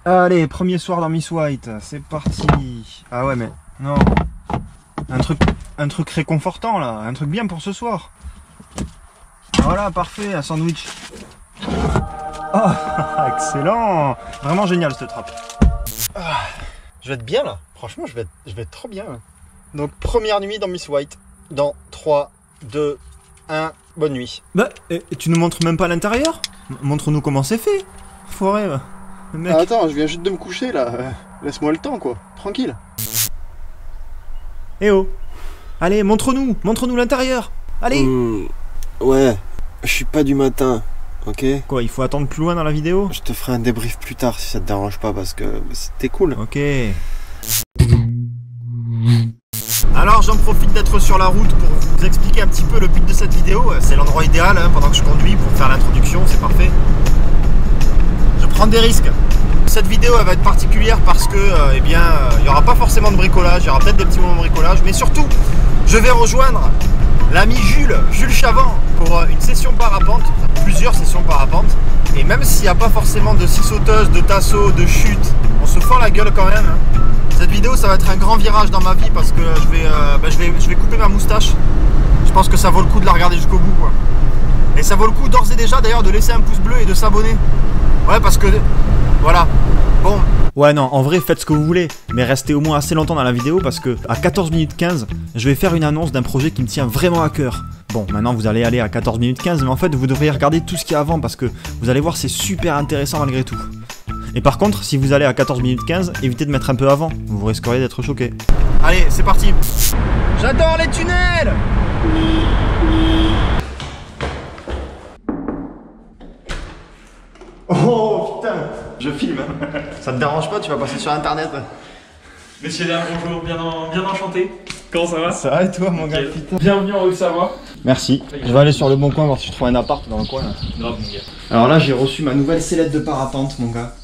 Allez, premier soir dans Miss White, c'est parti. Ah ouais mais non. Un truc réconfortant là, un truc bien pour ce soir. Voilà, parfait, un sandwich. Oh, excellent. Vraiment génial cette trappe. Ah, je vais être bien là, franchement je vais être trop bien là. Donc première nuit dans Miss White. Dans 3, 2, 1, bonne nuit. Bah, et tu nous montres même pas l'intérieur? Montre-nous comment c'est fait. Foiré, le mec. Ah, attends, je viens juste de me coucher là. Laisse-moi le temps quoi, tranquille. Eh oh. Allez, montre-nous l'intérieur. Allez. Ouais, je suis pas du matin, ok? Quoi, il faut attendre plus loin dans la vidéo? Je te ferai un débrief plus tard si ça te dérange pas parce que c'était cool. Ok. Alors j'en profite d'être sur la route pour vous expliquer un petit peu le but de cette vidéo. C'est l'endroit idéal hein, pendant que je conduis pour faire l'introduction, c'est parfait. Je prends des risques. Cette vidéo elle va être particulière parce que eh bien, il n'y aura pas forcément de bricolage, il y aura peut-être des petits moments de bricolage, mais surtout je vais rejoindre l'ami Jules Chavant pour une session parapente, plusieurs sessions parapente. Et même s'il n'y a pas forcément de scie sauteuse, de tasso, de chute, on se fend la gueule quand même. Hein. Cette vidéo ça va être un grand virage dans ma vie parce que je vais couper ma moustache. Je pense que ça vaut le coup de la regarder jusqu'au bout quoi. Et ça vaut le coup d'ores et déjà d'ailleurs de laisser un pouce bleu et de s'abonner. Ouais parce que voilà. Bon. Ouais non, en vrai faites ce que vous voulez, mais restez au moins assez longtemps dans la vidéo parce que à 14 minutes 15, je vais faire une annonce d'un projet qui me tient vraiment à cœur. Bon, maintenant vous allez aller à 14 minutes 15, mais en fait vous devriez regarder tout ce qu'il y a avant parce que vous allez voir c'est super intéressant malgré tout. Et par contre, si vous allez à 14 minutes 15, évitez de mettre un peu avant, vous risqueriez d'être choqué. Allez, c'est parti. J'adore les tunnels. Oh putain, je filme. Ça te dérange pas, tu vas passer sur internet. Messieurs, dames, bonjour, bien enchanté. Comment ça va? Ça va et toi mon gars? Putain. Bienvenue en Haute-Savoie. Merci. Je vais aller sur le bon coin voir si je trouve un appart dans le coin. Là. Grave, mon gars. Alors là, j'ai reçu ma nouvelle sellette de parapente, mon gars.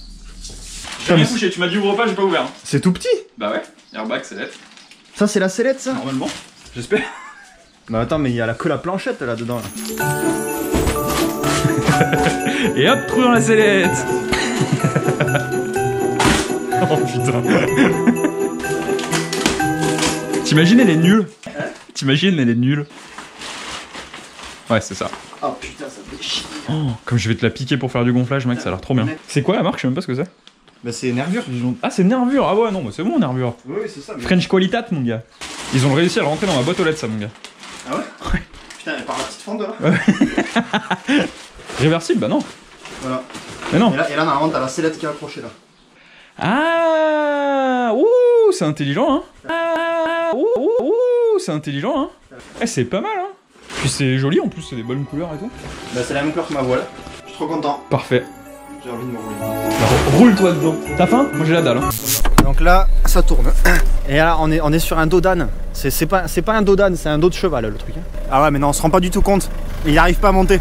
J'ai rien touché, tu m'as dit ouvre pas, j'ai pas ouvert. C'est tout petit. Bah ouais, airbag, sellette. Ça, c'est la sellette, ça? Normalement, j'espère. Bah attends, mais il y a que la planchette là-dedans. Là. Et hop, trou dans la sellette. Oh putain. T'imagines, elle est nulle. T'imagines, elle est nulle. Ouais, c'est ça. Oh putain, ça me fait chier. Oh, comme je vais te la piquer pour faire du gonflage, mec, ça a l'air trop bien. C'est quoi la marque? Je sais même pas ce que c'est. Bah c'est Nervure. Ah, c'est Nervure. Ah ouais, non, mais c'est bon, Nervure. Oui, c'est ça. Mais... French Qualitat, mon gars. Ils ont réussi à le rentrer dans ma boîte aux lettres, ça, mon gars. Ah ouais? Ouais. Putain, elle part la petite fente là. Ouais. Réversible? Bah non. Voilà. Mais non. Et là normalement, t'as la sellette qui est accrochée là. Ah, ouh, c'est intelligent, hein. Ah, ouh, c'est intelligent, hein. Eh, c'est pas mal, hein. Puis c'est joli, en plus, c'est des bonnes couleurs et tout. Bah c'est la même couleur que ma voile. Je suis trop content. Parfait. J'ai envie de me rouler. Alors, roule-toi dedans. T'as faim? Moi j'ai la dalle, hein. Donc là, ça tourne. Et là, on est sur un dos d'âne. C'est pas un dos d'âne, c'est un dos de cheval, le truc. Ah ouais, mais non, on se rend pas du tout compte. Il arrive pas à monter.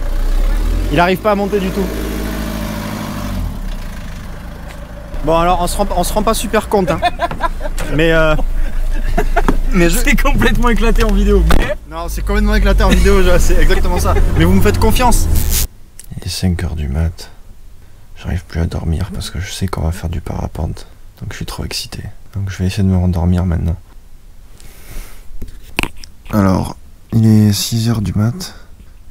Il arrive pas à monter du tout. Bon, alors, on se rend pas super compte, hein. Mais C'est complètement éclaté en vidéo. Non, c'est complètement éclaté en vidéo, c'est exactement ça. Mais vous me faites confiance. Il est 5h du mat. J'arrive plus à dormir parce que je sais qu'on va faire du parapente. Donc je suis trop excité. Donc je vais essayer de me rendormir maintenant. Alors, il est 6h du mat.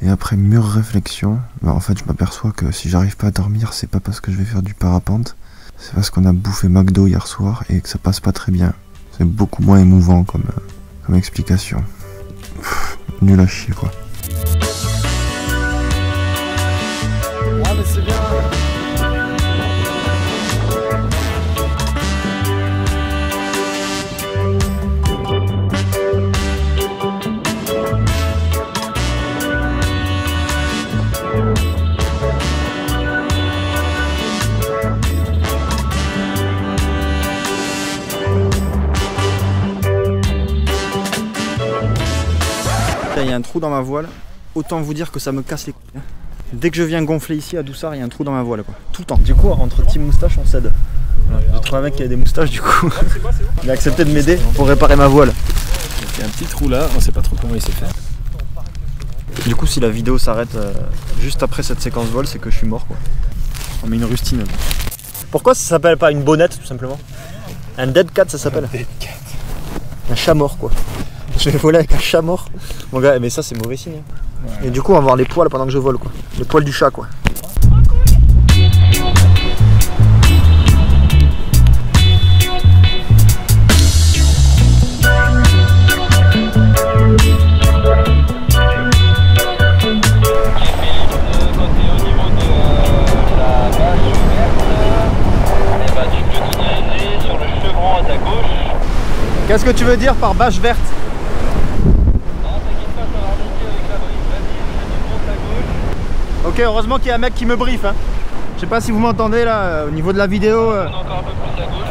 Et après mûre réflexion, bah en fait je m'aperçois que si j'arrive pas à dormir, c'est pas parce que je vais faire du parapente. C'est parce qu'on a bouffé McDo hier soir et que ça passe pas très bien. C'est beaucoup moins émouvant comme explication. Nul à chier quoi. Ouais, mais c'est bien. Il y a un trou dans ma voile, autant vous dire que ça me casse les couilles. Dès que je viens gonfler ici à Doussard, il y a un trou dans ma voile quoi. Tout le temps. Du coup, entre team moustache, on cède. Voilà. J'ai trouvé un mec qui a des moustaches du coup. Il a accepté de m'aider pour réparer ma voile. Il y a un petit trou là, on sait pas trop comment il s'est fait. Du coup, si la vidéo s'arrête juste après cette séquence vol, c'est que je suis mort quoi. On met une rustine. Pourquoi ça s'appelle pas une bonnette tout simplement? Un dead cat ça s'appelle? Un chat mort quoi. Je vais voler avec un chat mort. Mon gars, mais ça c'est mauvais signe. Ouais. Et du coup on va voir les poils pendant que je vole quoi. Les poils du chat quoi. Qu'est-ce que tu veux dire par bâche verte? Non, t'inquiète pas, ça va remonter avec la brief. Vas-y, monte à gauche. Ok, heureusement qu'il y a un mec qui me briefe. Hein. Je sais pas si vous m'entendez là, au niveau de la vidéo. On est encore un peu plus à gauche.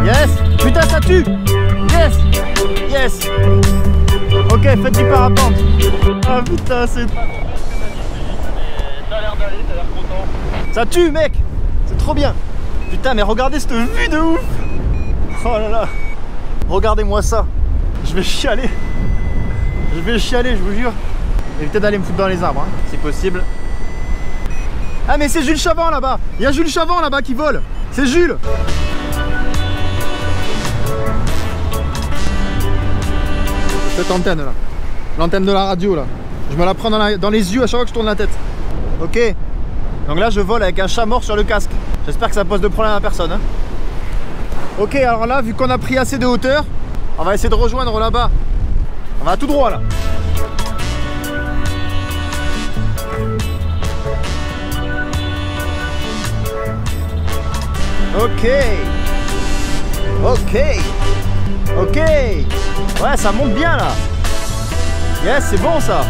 Yes! Putain, ça tue! Yes! Yes! Ok, faites du parapente. Ah putain, c'est... T'as l'air d'aller, t'as l'air content. Ça tue, mec! C'est trop bien! Putain, mais regardez cette vue de ouf! Oh là là! Regardez-moi ça! Je vais chialer! Je vais chialer, je vous jure! Évitez d'aller me foutre dans les arbres, hein, si possible. Ah, mais c'est Jules Chavant là-bas! Il y a Jules Chavant là-bas qui vole! C'est Jules! Cette antenne là. L'antenne de la radio là. Je me la prends dans les yeux à chaque fois que je tourne la tête. Ok. Donc là je vole avec un chat mort sur le casque. J'espère que ça pose de problème à personne. Hein. Ok, alors là vu qu'on a pris assez de hauteur, on va essayer de rejoindre là-bas. On va tout droit là. Ok. Ok. Ok. Ouais, ça monte bien là. Yes, c'est bon ça.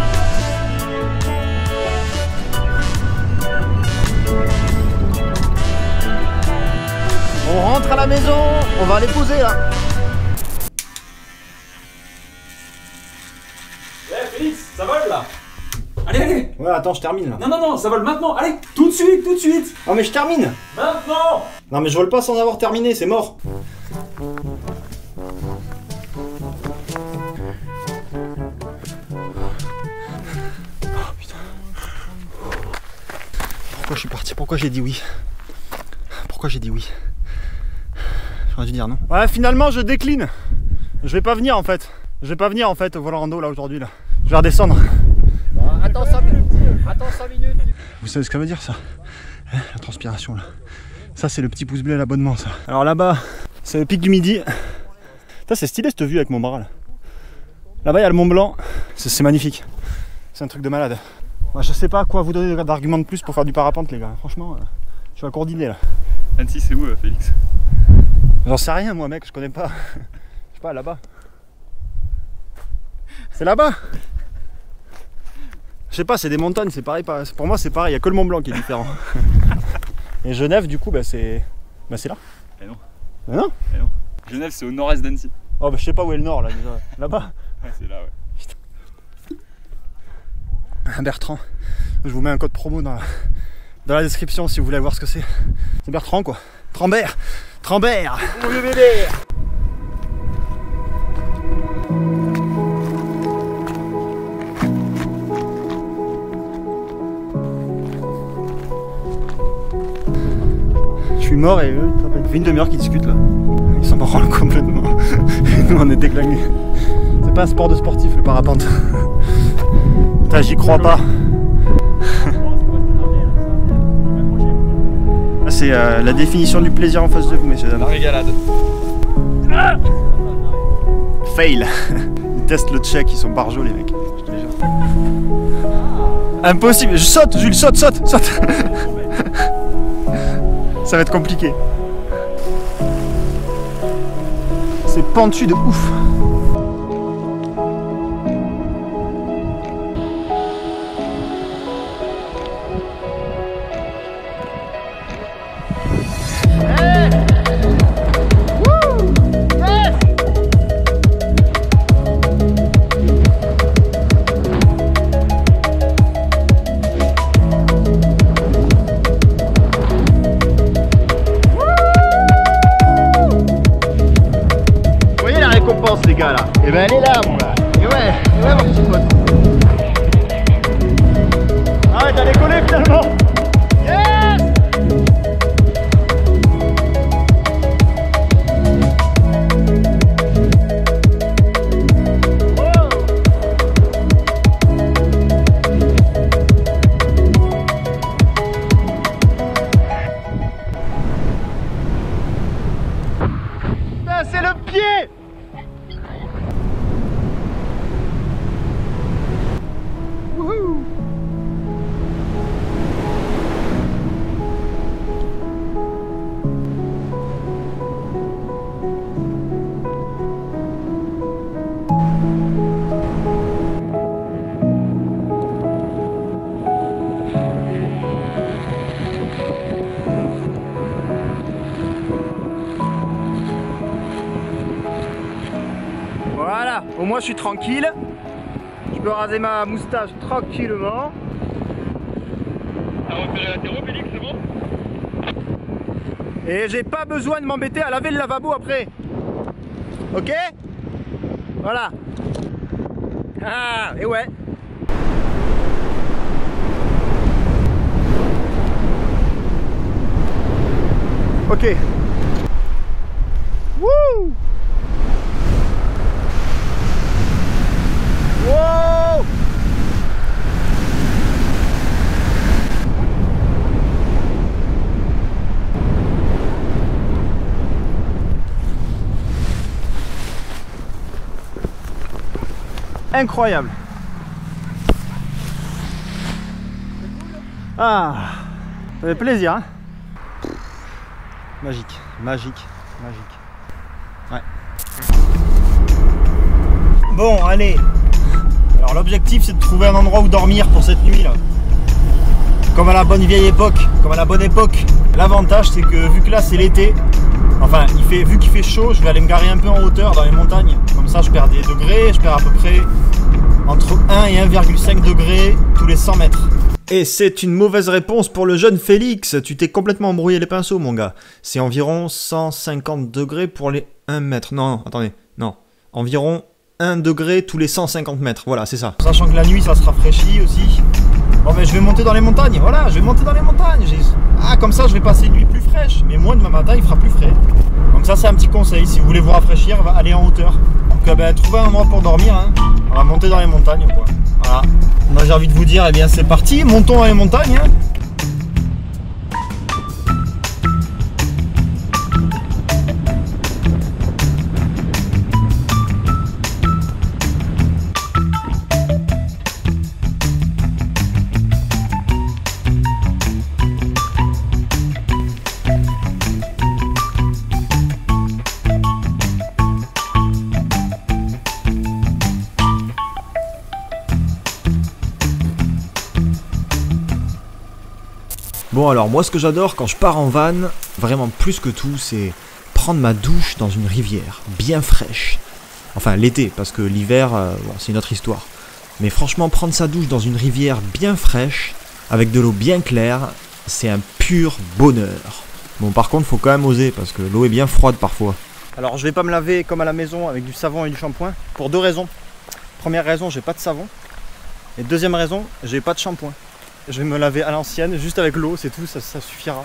On rentre à la maison, on va les poser là. Eh Félix, ça vole là. Allez, allez. Ouais, attends, je termine là. Non, non, non, ça vole maintenant. Allez, tout de suite, tout de suite. Oh mais je termine. Maintenant. Non mais je vole pas sans avoir terminé, c'est mort. Pourquoi je suis parti? Pourquoi j'ai dit oui? Pourquoi j'ai dit oui? J'aurais dû dire non. Ouais, finalement je décline. Je vais pas venir en fait. Je vais pas venir en fait au vol rando là aujourd'hui là. Je vais redescendre. Attends 5 minutes. Attends 5 minutes. Vous savez ce que ça veut dire ça? La transpiration là. Ça c'est le petit pouce bleu à l'abonnement ça. Alors là-bas, c'est le pic du Midi. Ça c'est stylé cette vue avec mon bras là. Là-bas il y a le Mont Blanc. C'est magnifique. C'est un truc de malade. Moi, je sais pas quoi vous donner d'arguments de plus pour faire du parapente les gars. Franchement, je suis à court d'idées là. Annecy c'est où Félix? J'en sais rien moi mec, je connais pas. Je sais pas, là-bas. C'est là-bas. Je sais pas, c'est des montagnes, c'est pareil. Pour moi c'est pareil, il n'y a que le Mont Blanc qui est différent. Et Genève du coup bah c'est là. Eh non. Ah non? Eh non. Genève c'est au nord-est d'Annecy. Oh bah je sais pas où est le nord là déjà. Là-bas. Ouais c'est là ouais. Bertrand, je vous mets un code promo dans la description si vous voulez voir ce que c'est. C'est Bertrand quoi. Trambert. Trambert. Mon vieux bébé. Je suis mort et eux, ça fait une demi-heure qu'ils discutent là. Ils s'en branlent complètement. Et nous on est déclingués. C'est pas un sport de sportif le parapente. Putain, j'y crois pas. C'est la définition du plaisir en face de vous, messieurs dames. La régalade. Fail. Ils testent le check, ils sont barjots les mecs. Je te jure. Impossible. Je saute, Jules, saute. Ça va être compliqué. C'est pentu de ouf. Les gars là, et ben elle est là mon gars. Et ouais mon petit pote. Ah ouais, t'as décollé putain. Au moins je suis tranquille. Je peux raser ma moustache tranquillement. T'as repéré la terreau, Félix, c'est bon? Et j'ai pas besoin de m'embêter à laver le lavabo après. Ok? Voilà. Ah, et ouais. Ok. Wouh! Wow! Incroyable. Ah, ça fait plaisir, hein? Magique, magique, magique. Ouais. Bon, allez. Alors l'objectif c'est de trouver un endroit où dormir pour cette nuit là. Comme à la bonne vieille époque, comme à la bonne époque. L'avantage c'est que vu que là c'est l'été, enfin vu qu'il fait chaud, je vais aller me garer un peu en hauteur dans les montagnes. Comme ça je perds des degrés, je perds à peu près entre 1 et 1,5 degrés tous les 100 mètres. Et c'est une mauvaise réponse pour le jeune Félix, tu t'es complètement embrouillé les pinceaux mon gars. C'est environ 150 degrés pour les 1 mètre. Non, attendez, non. Environ 1 degré tous les 150 mètres, voilà c'est ça. Sachant que la nuit ça se rafraîchit aussi. Bon mais je vais monter dans les montagnes, voilà, je vais monter dans les montagnes. Ah comme ça je vais passer une nuit plus fraîche, mais moi demain matin il fera plus frais. Donc ça c'est un petit conseil, si vous voulez vous rafraîchir, allez en hauteur. Donc trouvez un endroit pour dormir, hein. On va monter dans les montagnes quoi. Voilà. Moi j'ai envie de vous dire, eh bien c'est parti, montons dans les montagnes. Hein. Bon alors moi ce que j'adore quand je pars en van, vraiment plus que tout, c'est prendre ma douche dans une rivière bien fraîche. Enfin l'été, parce que l'hiver, bon, c'est une autre histoire. Mais franchement prendre sa douche dans une rivière bien fraîche, avec de l'eau bien claire, c'est un pur bonheur. Bon par contre faut quand même oser, parce que l'eau est bien froide parfois. Alors je vais pas me laver comme à la maison avec du savon et du shampoing, pour deux raisons. Première raison, j'ai pas de savon. Et deuxième raison, j'ai pas de shampoing. Je vais me laver à l'ancienne, juste avec l'eau, c'est tout, ça suffira.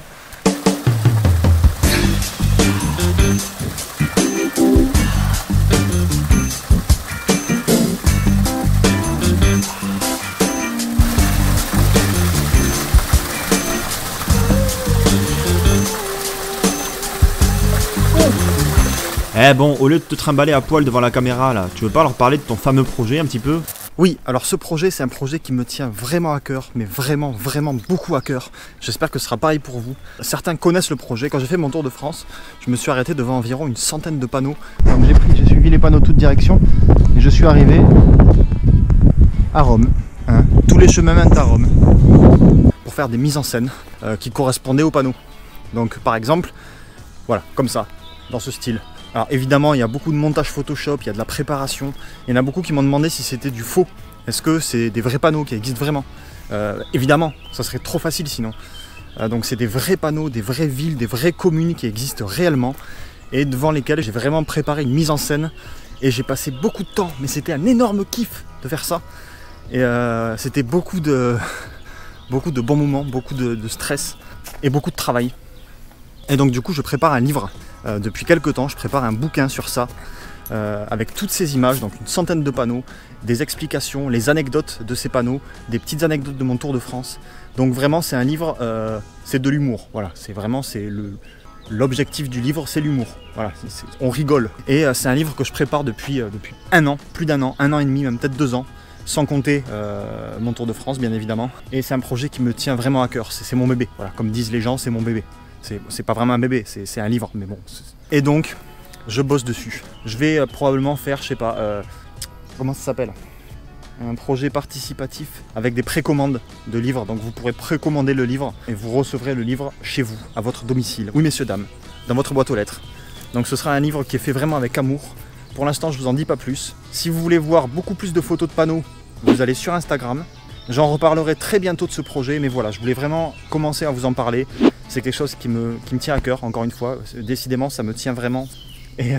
Eh bon, au lieu de te trimballer à poil devant la caméra là, tu veux pas leur parler de ton fameux projet un petit peu ? Oui, alors ce projet, c'est un projet qui me tient vraiment à cœur, mais vraiment, vraiment beaucoup à cœur. J'espère que ce sera pareil pour vous. Certains connaissent le projet. Quand j'ai fait mon tour de France, je me suis arrêté devant environ une centaine de panneaux. Donc j'ai suivi les panneaux toutes directions et je suis arrivé à Rome. Hein. Tous les chemins mènent à Rome pour faire des mises en scène qui correspondaient aux panneaux. Donc par exemple, voilà, comme ça, dans ce style. Alors évidemment il y a beaucoup de montage Photoshop, il y a de la préparation. Il y en a beaucoup qui m'ont demandé si c'était du faux. Est-ce que c'est des vrais panneaux qui existent vraiment? Évidemment, ça serait trop facile sinon. Donc c'est des vrais panneaux, des vraies villes, des vraies communes qui existent réellement et devant lesquelles j'ai vraiment préparé une mise en scène. Et j'ai passé beaucoup de temps, mais c'était un énorme kiff de faire ça. Et c'était beaucoup de bons moments, beaucoup de stress et beaucoup de travail. Et donc du coup je prépare un livre. Depuis quelques temps, je prépare un bouquin sur ça, avec toutes ces images, donc une centaine de panneaux, des explications, les anecdotes de ces panneaux, des petites anecdotes de mon Tour de France. Donc vraiment, c'est un livre, c'est de l'humour. Voilà, c'est vraiment l'objectif du livre, c'est l'humour. Voilà, on rigole. Et c'est un livre que je prépare depuis un an, plus d'un an et demi, même peut-être 2 ans. Sans compter mon Tour de France, bien évidemment. Et c'est un projet qui me tient vraiment à cœur. C'est mon bébé. Voilà, comme disent les gens, c'est mon bébé. C'est pas vraiment un bébé, c'est un livre, mais bon. Et donc, je bosse dessus. Je vais probablement faire, je sais pas, comment ça s'appelle? Un projet participatif avec des précommandes de livres. Donc vous pourrez précommander le livre et vous recevrez le livre chez vous, à votre domicile. Oui, messieurs, dames, dans votre boîte aux lettres. Donc ce sera un livre qui est fait vraiment avec amour. Pour l'instant, je vous en dis pas plus. Si vous voulez voir beaucoup plus de photos de panneaux, vous allez sur Instagram. J'en reparlerai très bientôt de ce projet, mais voilà, je voulais vraiment commencer à vous en parler. C'est quelque chose qui me tient à cœur, encore une fois. Décidément, ça me tient vraiment. Et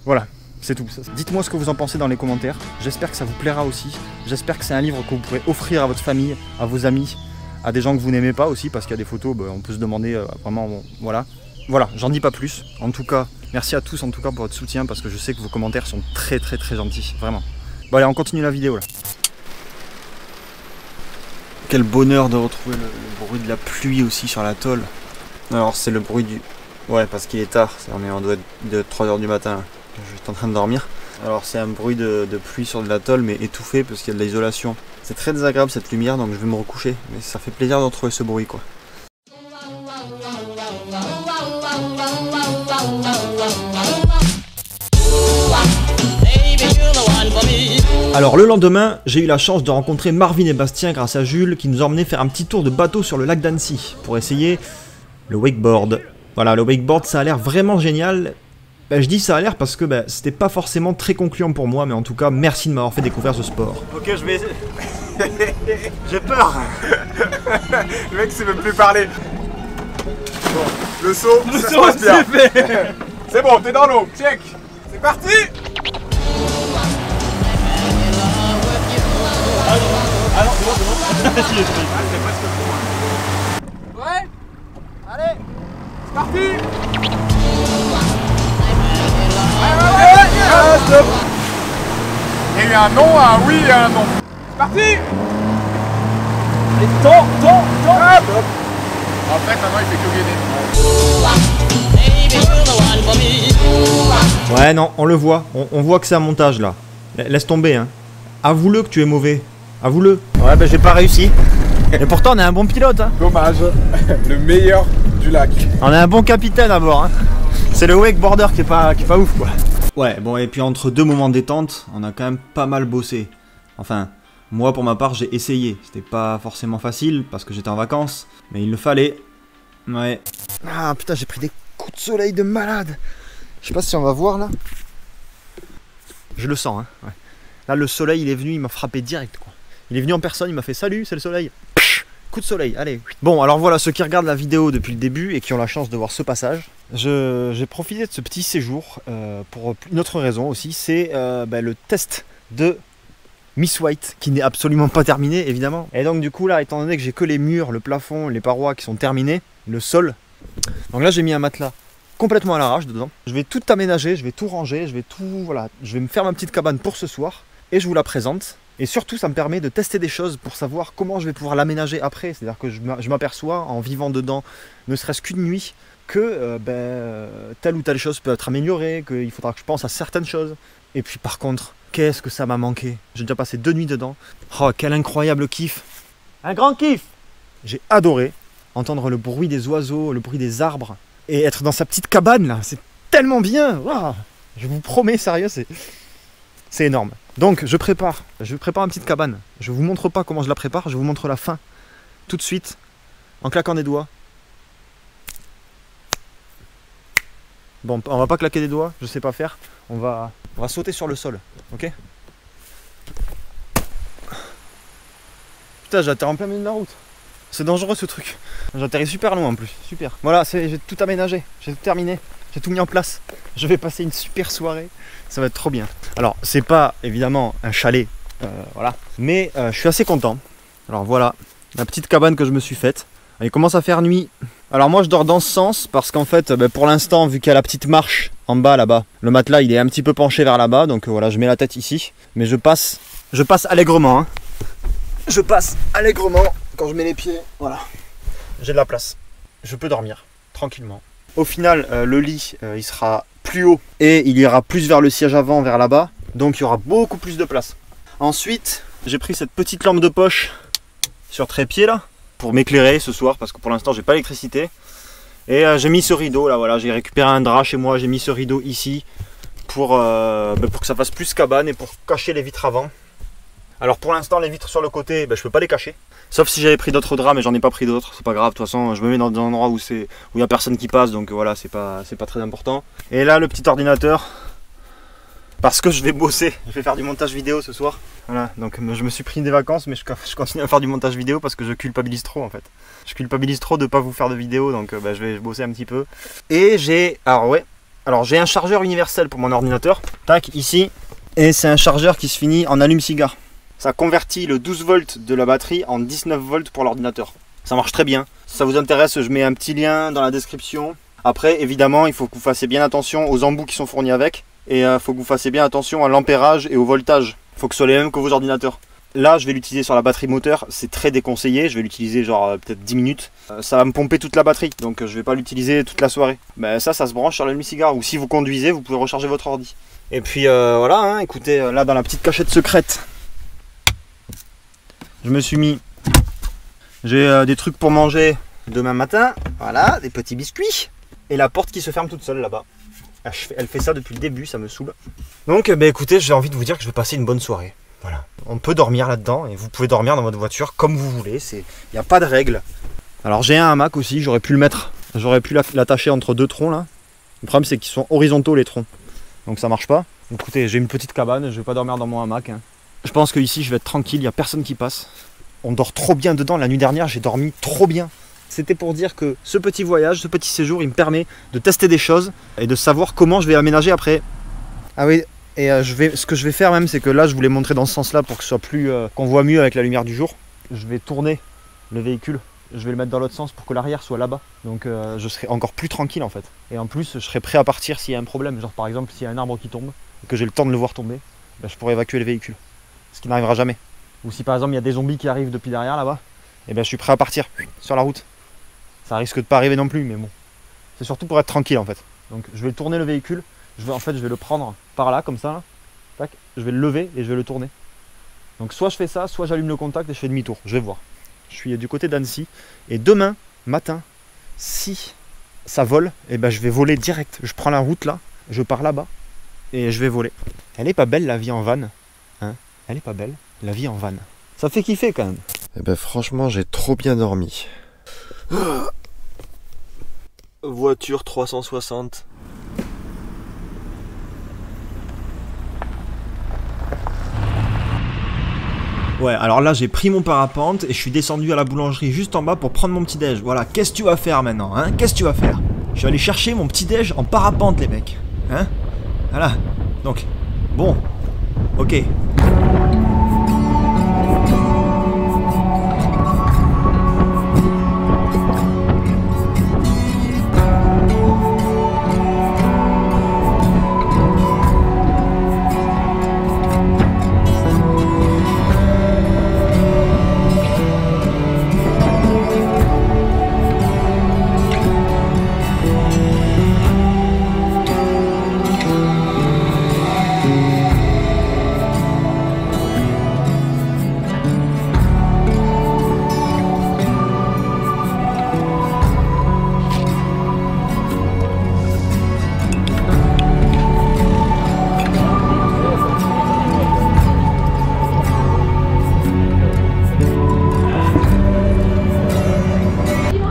voilà, c'est tout. Dites-moi ce que vous en pensez dans les commentaires. J'espère que ça vous plaira aussi. J'espère que c'est un livre que vous pourrez offrir à votre famille, à vos amis, à des gens que vous n'aimez pas aussi, parce qu'il y a des photos, on peut se demander vraiment, voilà. Voilà, j'en dis pas plus. En tout cas, merci à tous en tout cas pour votre soutien, parce que je sais que vos commentaires sont très gentils, vraiment. Bon allez, on continue la vidéo là. Quel bonheur de retrouver le bruit de la pluie aussi sur l'atoll. Alors c'est le bruit du... Ouais, parce qu'il est tard, on doit être de 3 h du matin. Je suis en train de dormir. Alors c'est un bruit de pluie sur de l'atoll, mais étouffé parce qu'il y a de l'isolation. C'est très désagréable cette lumière, donc je vais me recoucher. Mais ça fait plaisir de retrouver ce bruit quoi. Alors le lendemain, j'ai eu la chance de rencontrer Marvin et Bastien grâce à Jules qui nous a emmené faire un petit tour de bateau sur le lac d'Annecy pour essayer le wakeboard. Voilà, le wakeboard ça a l'air vraiment génial. Je dis ça a l'air parce que c'était pas forcément très concluant pour moi, mais en tout cas merci de m'avoir fait découvrir ce sport. Ok, je vais... J'ai peur. Le mec sait même plus parler. Bon, le saut, ça se passe bien. C'est bon, t'es dans l'eau, check. C'est parti. Alors, c'est bon. C'était presque trop. Ouais. Allez, c'est parti. Stop. Il y a eu un non, un oui et un non. C'est parti. Allez, temps. Stop. En fait, maintenant il fait que gainer. Ouais non, on le voit, on voit que c'est un montage là. Laisse tomber hein. Avoue-le que tu es mauvais. Avoue-le. Ouais j'ai pas réussi. Et pourtant on est un bon pilote hein. Dommage. Le meilleur du lac. On a un bon capitaine à bord hein. C'est le wakeboarder qui est pas ouf quoi. Ouais bon, et puis entre deux moments de détente, on a quand même pas mal bossé. Enfin, moi pour ma part j'ai essayé. C'était pas forcément facile parce que j'étais en vacances, mais il le fallait. Ouais. Ah putain, j'ai pris des coups de soleil de malade. Je sais pas si on va voir là. Je le sens hein. Ouais. Là le soleil il est venu, il m'a frappé direct quoi. Il est venu en personne, il m'a fait salut, c'est le soleil. Coup de soleil, allez. Bon alors voilà, ceux qui regardent la vidéo depuis le début et qui ont la chance de voir ce passage, j'ai profité de ce petit séjour pour une autre raison aussi, c'est le test de Miss White qui n'est absolument pas terminé évidemment. Et donc du coup là, étant donné que j'ai que les murs, le plafond, les parois qui sont terminés, le sol, donc là j'ai mis un matelas complètement à l'arrache dedans. Je vais tout aménager, je vais tout ranger, je vais me faire ma petite cabane pour ce soir et je vous la présente. Et surtout ça me permet de tester des choses pour savoir comment je vais pouvoir l'aménager après. C'est à dire que je m'aperçois en vivant dedans, ne serait-ce qu'une nuit, que telle ou telle chose peut être améliorée, qu'il faudra que je pense à certaines choses. Et puis par contre, qu'est-ce que ça m'a manqué. J'ai déjà passé 2 nuits dedans. Oh quel incroyable kiff. Un grand kiff. J'ai adoré entendre le bruit des oiseaux, le bruit des arbres et être dans sa petite cabane là, c'est tellement bien. Wow. Je vous promets, sérieux, c'est énorme. Donc je prépare une petite cabane. Je vous montre pas comment je la prépare, je vous montre la fin tout de suite en claquant des doigts. Bon, on va pas claquer des doigts, je sais pas faire. On va sauter sur le sol, ok? Putain, j'atterris en plein milieu de la route. C'est dangereux ce truc. J'atterris super loin en plus, super. Voilà, j'ai tout aménagé, j'ai tout terminé, j'ai tout mis en place. Je vais passer une super soirée, ça va être trop bien. Alors, c'est pas évidemment un chalet, voilà. Mais je suis assez content. Alors voilà, la petite cabane que je me suis faite. Il commence à faire nuit. Alors moi je dors dans ce sens parce qu'en fait, pour l'instant, vu qu'il y a la petite marche en bas là-bas, le matelas il est un petit peu penché vers là-bas, donc voilà, je mets la tête ici. Mais je passe allègrement, hein. Je passe allègrement quand je mets les pieds, voilà. J'ai de la place. Je peux dormir tranquillement. Au final, le lit, il sera plus haut et il ira plus vers le siège avant, vers là-bas. Donc il y aura beaucoup plus de place. Ensuite, j'ai pris cette petite lampe de poche sur trépied là, pour m'éclairer ce soir, parce que pour l'instant j'ai pas l'électricité. Et j'ai mis ce rideau là, voilà, j'ai récupéré un drap chez moi, j'ai mis ce rideau ici pour que ça fasse plus cabane et pour cacher les vitres avant. Alors pour l'instant les vitres sur le côté, je peux pas les cacher. Sauf si j'avais pris d'autres draps, mais j'en ai pas pris d'autres, c'est pas grave, de toute façon je me mets dans un endroit où il y a personne qui passe, donc voilà, c'est pas très important. Et là le petit ordinateur, parce que je vais bosser, je vais faire du montage vidéo ce soir. Voilà, donc je me suis pris des vacances, mais je continue à faire du montage vidéo parce que je culpabilise trop en fait. Je culpabilise trop de pas vous faire de vidéo, donc je vais bosser un petit peu. Et j'ai, alors j'ai un chargeur universel pour mon ordinateur, tac, ici, et c'est un chargeur qui se finit en allume-cigare. Ça convertit le 12 volts de la batterie en 19 volts pour l'ordinateur. Ça marche très bien. Si ça vous intéresse, je mets un petit lien dans la description. Après, évidemment, il faut que vous fassiez bien attention aux embouts qui sont fournis avec. Et il faut que vous fassiez bien attention à l'ampérage et au voltage. Il faut que ce soit les mêmes que vos ordinateurs. Là, je vais l'utiliser sur la batterie moteur. C'est très déconseillé. Je vais l'utiliser genre peut-être 10 minutes. Ça va me pomper toute la batterie. Donc je vais pas l'utiliser toute la soirée. Ben, ça se branche sur l'allume-cigare. Ou si vous conduisez, vous pouvez recharger votre ordi. Et puis voilà, hein, écoutez, là dans la petite cachette secrète, je me suis mis... J'ai des trucs pour manger demain matin. Voilà, des petits biscuits. Et la porte qui se ferme toute seule là-bas. Elle fait ça depuis le début, ça me saoule. Donc écoutez, j'ai envie de vous dire que je vais passer une bonne soirée. Voilà. On peut dormir là-dedans et vous pouvez dormir dans votre voiture comme vous voulez. Il n'y a pas de règle. Alors j'ai un hamac aussi, j'aurais pu le mettre. J'aurais pu l'attacher entre deux troncs là. Le problème c'est qu'ils sont horizontaux les troncs. Donc ça marche pas. Écoutez, j'ai une petite cabane, je vais pas dormir dans mon hamac. Hein. Je pense que ici je vais être tranquille, il n'y a personne qui passe. On dort trop bien dedans. La nuit dernière, j'ai dormi trop bien. C'était pour dire que ce petit voyage, ce petit séjour, il me permet de tester des choses et de savoir comment je vais aménager après. Ah oui, et ce que je vais faire même, c'est que là, je voulais montrer dans ce sens-là pour que ce soit plus, qu'on voit mieux avec la lumière du jour. Je vais tourner le véhicule, je vais le mettre dans l'autre sens pour que l'arrière soit là-bas. Donc je serai encore plus tranquille en fait. Et en plus, je serai prêt à partir s'il y a un problème. Genre par exemple, s'il y a un arbre qui tombe et que j'ai le temps de le voir tomber, ben, je pourrai évacuer le véhicule. Ce qui n'arrivera jamais. Ou si par exemple il y a des zombies qui arrivent depuis derrière là-bas, et ben je suis prêt à partir sur la route. Ça risque de pas arriver non plus, mais bon. C'est surtout pour être tranquille en fait. Donc je vais tourner le véhicule, je vais le prendre par là, comme ça, là. Tac, je vais le lever et je vais le tourner. Donc soit je fais ça, soit j'allume le contact et je fais demi-tour, je vais voir. Je suis du côté d'Annecy, et demain matin, si ça vole, et ben je vais voler direct. Je prends la route là, je pars là-bas, et je vais voler. Elle est pas belle la vie en van, hein? Elle est pas belle, la vie en van. Ça fait kiffer quand même. Eh ben franchement, j'ai trop bien dormi. Voiture 360. Ouais, alors là j'ai pris mon parapente et je suis descendu à la boulangerie juste en bas pour prendre mon petit déj. Voilà, qu'est-ce que tu vas faire maintenant, hein? Qu'est-ce que tu vas faire? Je vais aller chercher mon petit déj en parapente, les mecs. Hein? Voilà. Donc, bon. Ok.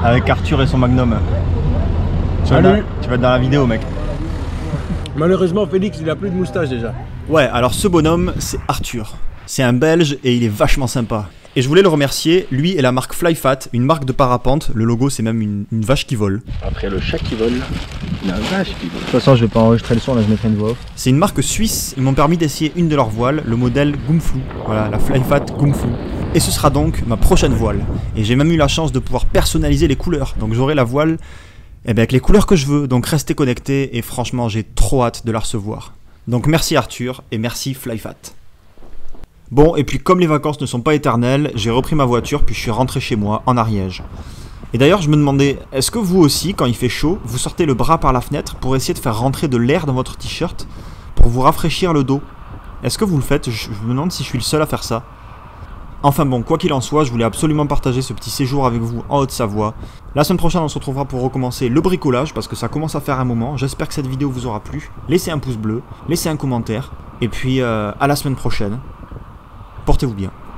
Avec Arthur et son Magnum. Tu vas être dans la vidéo, mec. Malheureusement, Félix, il a plus de moustache déjà. Ouais, alors ce bonhomme, c'est Arthur. C'est un Belge et il est vachement sympa. Et je voulais le remercier, lui et la marque Flyfat, une marque de parapente. Le logo, c'est même une vache qui vole. Après le chat qui vole, il y a une vache qui vole. De toute façon, je vais pas enregistrer le son, là je mettrai une voix off. C'est une marque suisse, ils m'ont permis d'essayer une de leurs voiles, le modèle Gumflu. Voilà, la Flyfat Gumflu. Et ce sera donc ma prochaine voile. Et j'ai même eu la chance de pouvoir personnaliser les couleurs. Donc j'aurai la voile avec les couleurs que je veux. Donc restez connectés et franchement j'ai trop hâte de la recevoir. Donc merci Arthur et merci Flyfat. Bon, et puis comme les vacances ne sont pas éternelles, j'ai repris ma voiture puis je suis rentré chez moi en Ariège. Et d'ailleurs je me demandais, est-ce que vous aussi quand il fait chaud, vous sortez le bras par la fenêtre pour essayer de faire rentrer de l'air dans votre t-shirt pour vous rafraîchir le dos? Est-ce que vous le faites? Je me demande si je suis le seul à faire ça. Enfin bon, quoi qu'il en soit, je voulais absolument partager ce petit séjour avec vous en Haute-Savoie. La semaine prochaine, on se retrouvera pour recommencer le bricolage, parce que ça commence à faire un moment. J'espère que cette vidéo vous aura plu. Laissez un pouce bleu, laissez un commentaire, et puis à la semaine prochaine. Portez-vous bien.